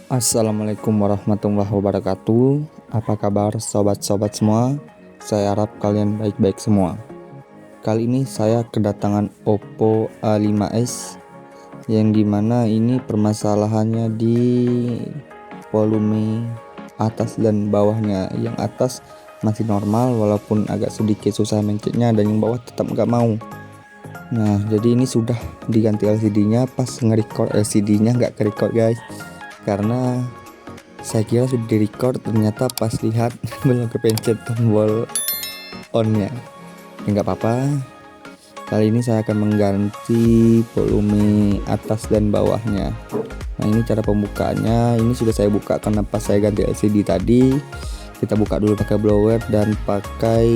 Assalamualaikum warahmatullahi wabarakatuh. Apa kabar sobat-sobat semua? Saya harap kalian baik-baik semua. Kali ini saya kedatangan Oppo A5s yang dimana ini permasalahannya di volume atas dan bawahnya. Yang atas masih normal walaupun agak sedikit susah mencetnya, dan yang bawah tetap nggak mau. Nah, jadi ini sudah diganti LCD-nya, pas nge-record LCD-nya nggak ke-record guys, karena saya kira sudah di-record, ternyata pas lihat belum kepencet tombol on-nya. Ya nggak apa-apa, kali ini saya akan mengganti volume atas dan bawahnya. Nah, ini cara pembukaannya. Ini sudah saya buka karena pas saya ganti LCD tadi. Kita buka dulu pakai blower dan pakai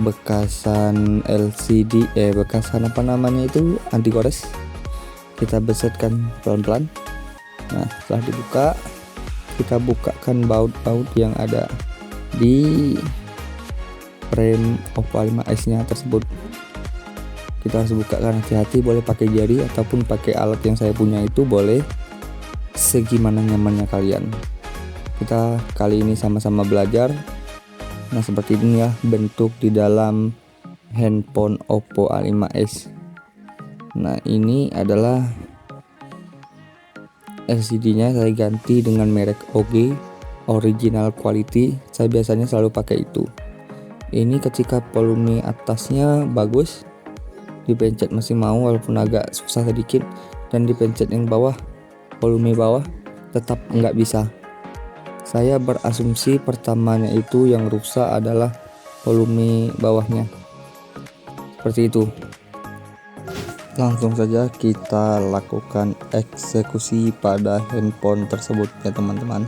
bekasan LCD, bekasan apa namanya itu, anti gores. Kita besetkan pelan-pelan. Nah, setelah dibuka, kita bukakan baut-baut yang ada di frame Oppo A5s nya tersebut. Kita harus bukakan hati-hati, boleh pakai jari ataupun pakai alat yang saya punya itu, boleh segimana nyamannya kalian. Kita kali ini sama-sama belajar. Nah, seperti ini ya bentuk di dalam handphone Oppo A5s. Nah, ini adalah LCD-nya saya ganti dengan merek OG, original quality. Saya biasanya selalu pakai itu. Ini ketika volume atasnya bagus, dipencet masih mau walaupun agak susah sedikit, dan dipencet yang bawah, volume bawah, tetap nggak bisa. Saya berasumsi pertamanya itu yang rusak adalah volume bawahnya. Seperti itu. Langsung saja kita lakukan eksekusi pada handphone tersebut ya teman-teman.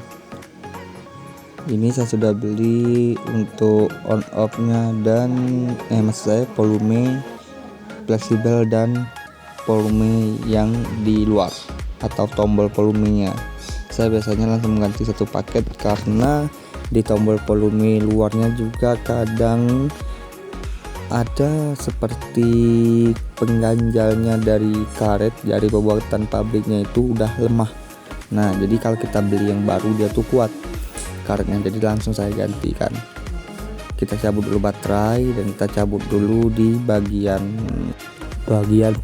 Ini saya sudah beli untuk on off nya dan maksud saya volume fleksibel dan volume yang di luar atau tombol volumenya. Saya biasanya langsung mengganti satu paket karena di tombol volume luarnya juga kadang ada seperti pengganjalnya dari karet, dari pembuatan pabriknya itu udah lemah. Nah, jadi kalau kita beli yang baru dia tuh kuat karetnya, jadi langsung saya gantikan. Kita cabut dulu baterai dan kita cabut dulu di bagian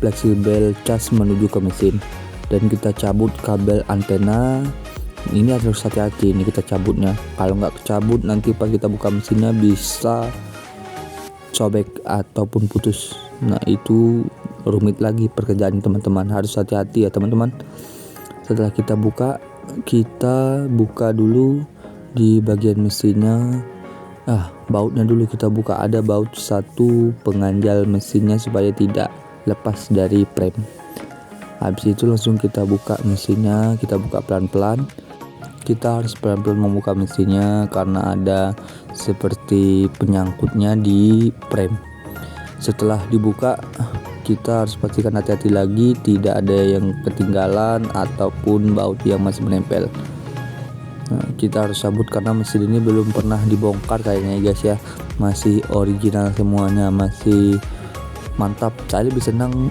fleksibel cas menuju ke mesin, dan kita cabut kabel antena. Ini harus hati-hati, ini kita cabutnya. Kalau nggak kecabut nanti pas kita buka mesinnya bisa sobek ataupun putus. Nah, itu rumit lagi pekerjaan teman-teman, harus hati-hati ya teman-teman. Setelah kita buka dulu di bagian mesinnya. Bautnya dulu kita buka. Ada baut satu pengganjal mesinnya supaya tidak lepas dari frame. Habis itu langsung kita buka mesinnya, kita buka pelan-pelan. Kita harus pelan-pelan membuka mesinnya karena ada seperti penyangkutnya di frame. Setelah dibuka, kita harus pastikan hati-hati lagi tidak ada yang ketinggalan ataupun baut yang masih menempel. Nah, kita harus cabut karena mesin ini belum pernah dibongkar kayaknya guys ya. Masih original semuanya, masih mantap. Saya lebih senang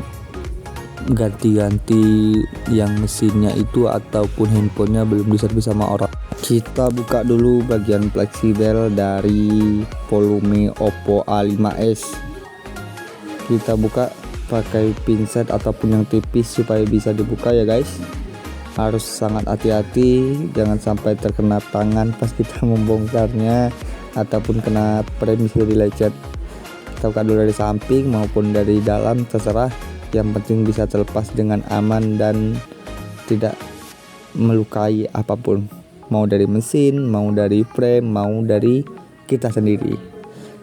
ganti-ganti yang mesinnya itu ataupun handphonenya belum diservis sama orang. Kita buka dulu bagian fleksibel dari volume Oppo A5s. Kita buka pakai pinset ataupun yang tipis supaya bisa dibuka ya guys. Harus sangat hati-hati, jangan sampai terkena tangan pas kita membongkarnya ataupun kena frame bisa dilecet. Kita buka dulu dari samping maupun dari dalam, terserah. Yang penting bisa terlepas dengan aman dan tidak melukai apapun, mau dari mesin, mau dari frame, mau dari kita sendiri.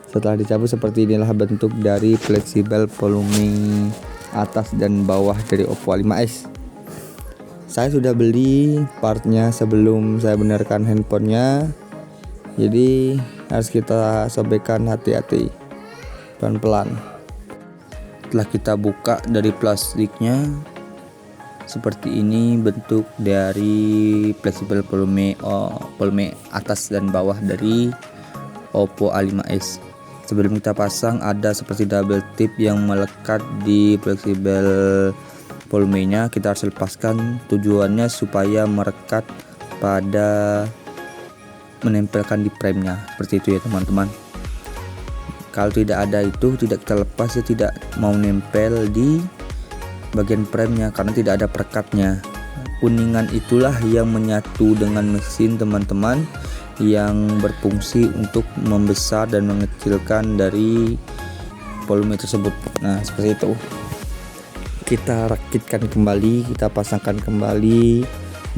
Setelah dicabut, seperti inilah bentuk dari fleksibel volume atas dan bawah dari Oppo A5s. Saya sudah beli partnya sebelum saya benarkan handphonenya, jadi harus kita sobekkan hati-hati, pelan-pelan. Setelah kita buka dari plastiknya, seperti ini bentuk dari fleksibel volume atas dan bawah dari Oppo A5s. Sebelum kita pasang ada seperti double tip yang melekat di fleksibel volumenya kita harus lepaskan, tujuannya supaya merekat pada menempelkan di premnya, seperti itu ya teman-teman. Kalau tidak ada itu, tidak kita lepas, ya tidak mau nempel di bagian premnya karena tidak ada perekatnya. Kuningan itulah yang menyatu dengan mesin teman-teman, yang berfungsi untuk membesar dan mengecilkan dari volume tersebut. Nah, seperti itu. Kita rakitkan kembali, kita pasangkan kembali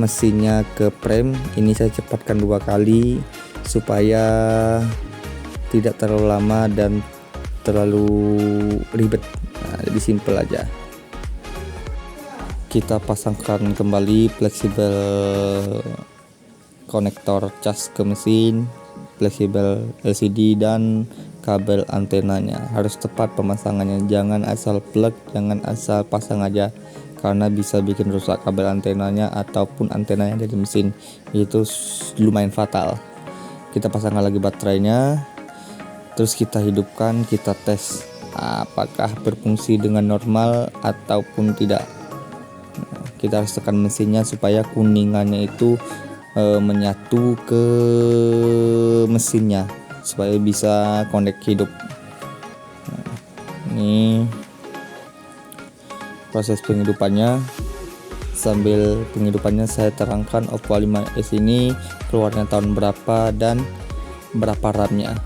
mesinnya ke prem. Ini saya cepatkan 2 kali supaya tidak terlalu lama dan terlalu ribet. Nah, jadi simple aja. Kita pasangkan kembali fleksibel konektor cas ke mesin, fleksibel LCD dan kabel antenanya. Harus tepat pemasangannya, jangan asal plug, jangan asal pasang aja, karena bisa bikin rusak kabel antenanya ataupun antenanya dari mesin. Itu lumayan fatal. Kita pasangkan lagi baterainya, terus kita hidupkan, kita tes apakah berfungsi dengan normal ataupun tidak. Kita harus tekan mesinnya supaya kuningannya itu menyatu ke mesinnya supaya bisa connect hidup. Nah, ini proses penghidupannya. Sambil penghidupannya saya terangkan Oppo A5s ini keluarnya tahun berapa dan berapa RAM-nya.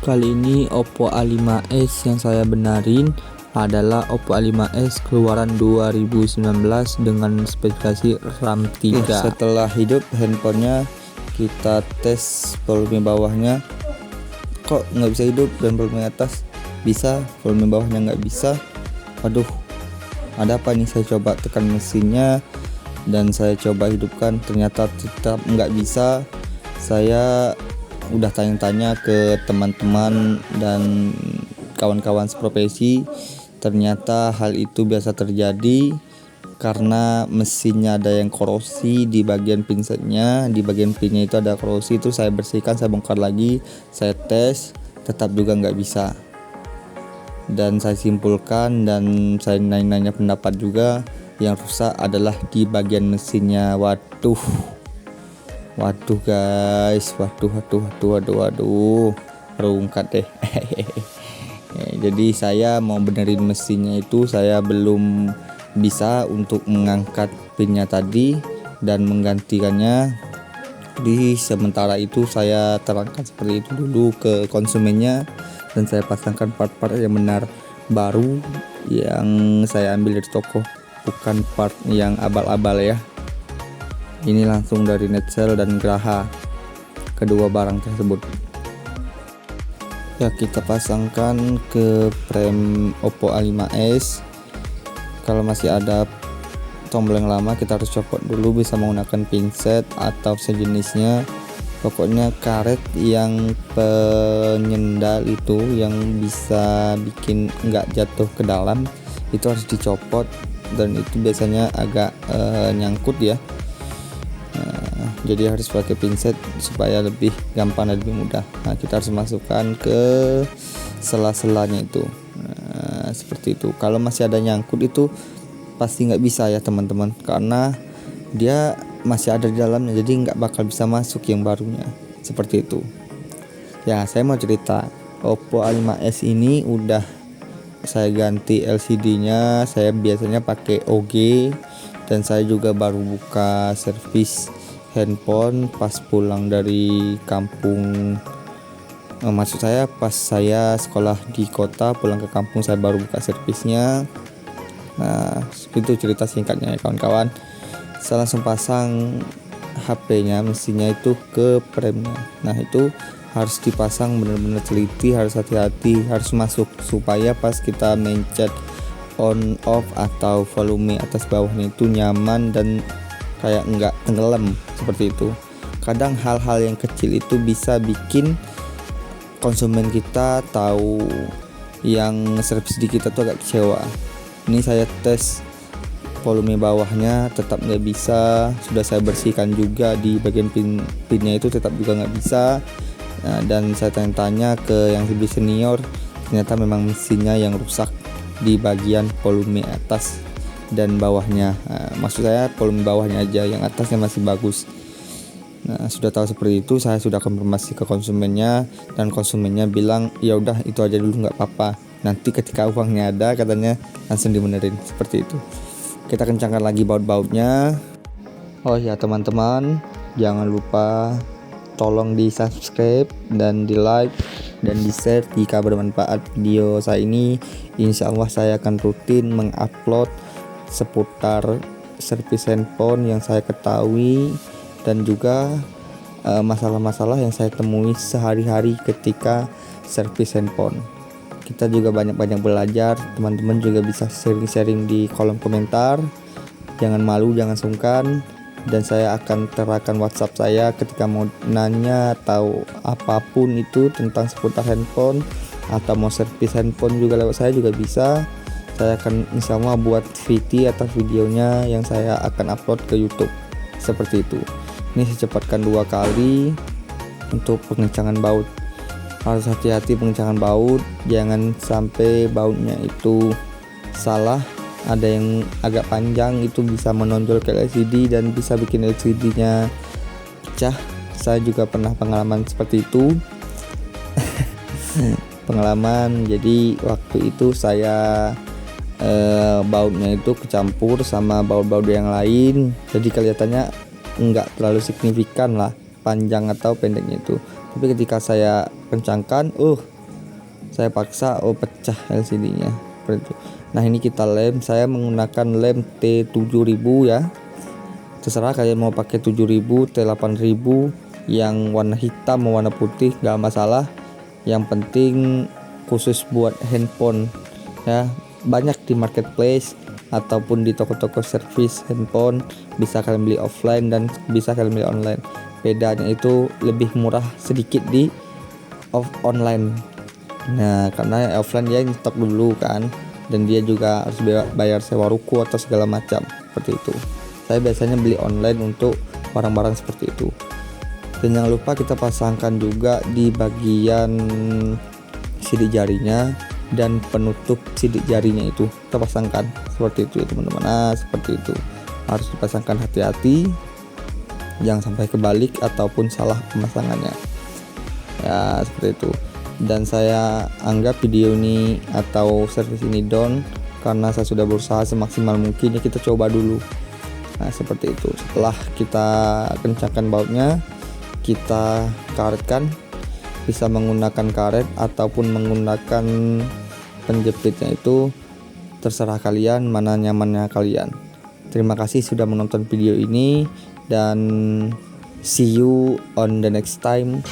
Kali ini Oppo A5s yang saya benarin adalah Oppo A5s keluaran 2019 dengan spesifikasi RAM 3. Setelah hidup handphonenya, kita tes volume bawahnya, kok nggak bisa hidup, dan volume atas bisa, volume bawahnya nggak bisa. Waduh, ada apa nih? Saya coba tekan mesinnya dan saya coba hidupkan, ternyata tetap nggak bisa. Saya udah tanya-tanya ke teman-teman dan kawan-kawan seprofesi. Ternyata hal itu biasa terjadi karena mesinnya ada yang korosi di bagian pinsetnya, di bagian pinnya itu ada korosi. Itu saya bersihkan, saya bongkar lagi, saya tes, tetap juga nggak bisa. Dan saya simpulkan dan saya nanya pendapat juga, yang rusak adalah di bagian mesinnya. Waduh guys, waduh, rungkat deh. Jadi saya mau benerin mesinnya itu, saya belum bisa untuk mengangkat pinnya tadi dan menggantikannya. Di sementara itu saya terangkan seperti itu dulu ke konsumennya, dan saya pasangkan part-part yang benar baru yang saya ambil dari toko, bukan part yang abal-abal ya. Ini langsung dari Netcell dan Graha, kedua barang tersebut. Ya, kita pasangkan ke frame Oppo A5s. Kalau masih ada tombol yang lama, kita harus copot dulu, bisa menggunakan pinset atau sejenisnya. Pokoknya karet yang penyendal itu yang bisa bikin nggak jatuh ke dalam itu harus dicopot, dan itu biasanya agak nyangkut ya. Jadi harus pakai pinset supaya lebih gampang dan lebih mudah. Nah, kita harus masukkan ke sela-selanya itu. Nah, seperti itu. Kalau masih ada nyangkut itu pasti nggak bisa ya teman-teman, karena dia masih ada di dalamnya, jadi nggak bakal bisa masuk yang barunya. Seperti itu. Ya, saya mau cerita, Oppo A5s ini udah saya ganti LCD-nya. Saya biasanya pakai OG, dan saya juga baru buka servis handphone pas pulang dari kampung. Maksud saya pas saya sekolah di kota, pulang ke kampung saya baru buka servisnya. Nah, itu cerita singkatnya ya kawan-kawan. Saya langsung pasang HP-nya, mesinnya itu ke premnya. Nah, itu harus dipasang benar-benar teliti, harus hati-hati, harus masuk supaya pas kita mencet on off atau volume atas bawahnya itu nyaman dan kayak nggak tenggelam, seperti itu. Kadang hal-hal yang kecil itu bisa bikin konsumen kita tahu yang servis di kita tuh agak kecewa. Ini saya tes volume bawahnya tetap nggak bisa, sudah saya bersihkan juga di bagian pinnya itu tetap juga nggak bisa. Nah, dan saya tanya-tanya ke yang lebih senior, ternyata memang mesinnya yang rusak. di bagian volume atas dan bawahnya. Maksud saya volume bawahnya aja, yang atasnya masih bagus. Nah, sudah tahu seperti itu, saya sudah konfirmasi ke konsumennya dan konsumennya bilang ya udah itu aja dulu, nggak apa-apa. Nanti ketika uangnya ada katanya langsung dibenerin, seperti itu. Kita kencangkan lagi baut-bautnya. Oh ya teman-teman, jangan lupa tolong di subscribe dan di like dan di share jika bermanfaat video saya ini. Insya Allah saya akan rutin mengupload seputar servis handphone yang saya ketahui dan juga masalah-masalah yang saya temui sehari-hari ketika servis handphone. Kita juga banyak-banyak belajar, teman-teman juga bisa sharing-sharing di kolom komentar. Jangan malu, jangan sungkan, dan saya akan terakan WhatsApp saya ketika mau nanya atau apapun itu tentang seputar handphone atau mau servis handphone juga lewat saya juga bisa. Saya akan insya Allah buat VT atau videonya yang saya akan upload ke YouTube seperti itu. Ini saya cepatkan 2 kali untuk pengencangan baut. Harus hati-hati pengencangan baut, jangan sampai bautnya itu salah. Ada yang agak panjang itu bisa menonjol ke LCD dan bisa bikin LCD-nya pecah. Saya juga pernah pengalaman seperti itu. Pengalaman, jadi waktu itu saya bautnya itu kecampur sama baut-baut yang lain, jadi kelihatannya enggak terlalu signifikan lah panjang atau pendeknya itu. Tapi ketika saya kencangkan, saya paksa, pecah LCD-nya seperti itu. Nah ini kita lem, saya menggunakan lem T7000 ya. Terserah kalian mau pakai 7000, T8000 yang warna hitam mau warna putih nggak masalah. Yang penting khusus buat handphone ya. Banyak di marketplace ataupun di toko-toko servis handphone, bisa kalian beli offline dan bisa kalian beli online. Bedanya itu lebih murah sedikit di online. Nah karena offline dia stok dulu kan, dan dia juga harus bayar sewa ruko atau segala macam seperti itu. Saya biasanya beli online untuk barang-barang seperti itu. Dan jangan lupa kita pasangkan juga di bagian sidik jarinya dan penutup sidik jarinya itu kita pasangkan seperti itu ya teman-teman. Nah seperti itu harus dipasangkan, hati-hati jangan sampai kebalik ataupun salah pemasangannya ya, seperti itu. Dan saya anggap video ini atau servis ini down karena saya sudah berusaha semaksimal mungkin ya, kita coba dulu. Nah seperti itu. Setelah kita kencangkan bautnya, kita karetkan, bisa menggunakan karet ataupun menggunakan penjepitnya, itu terserah kalian mana nyamannya kalian. Terima kasih sudah menonton video ini dan see you on the next time.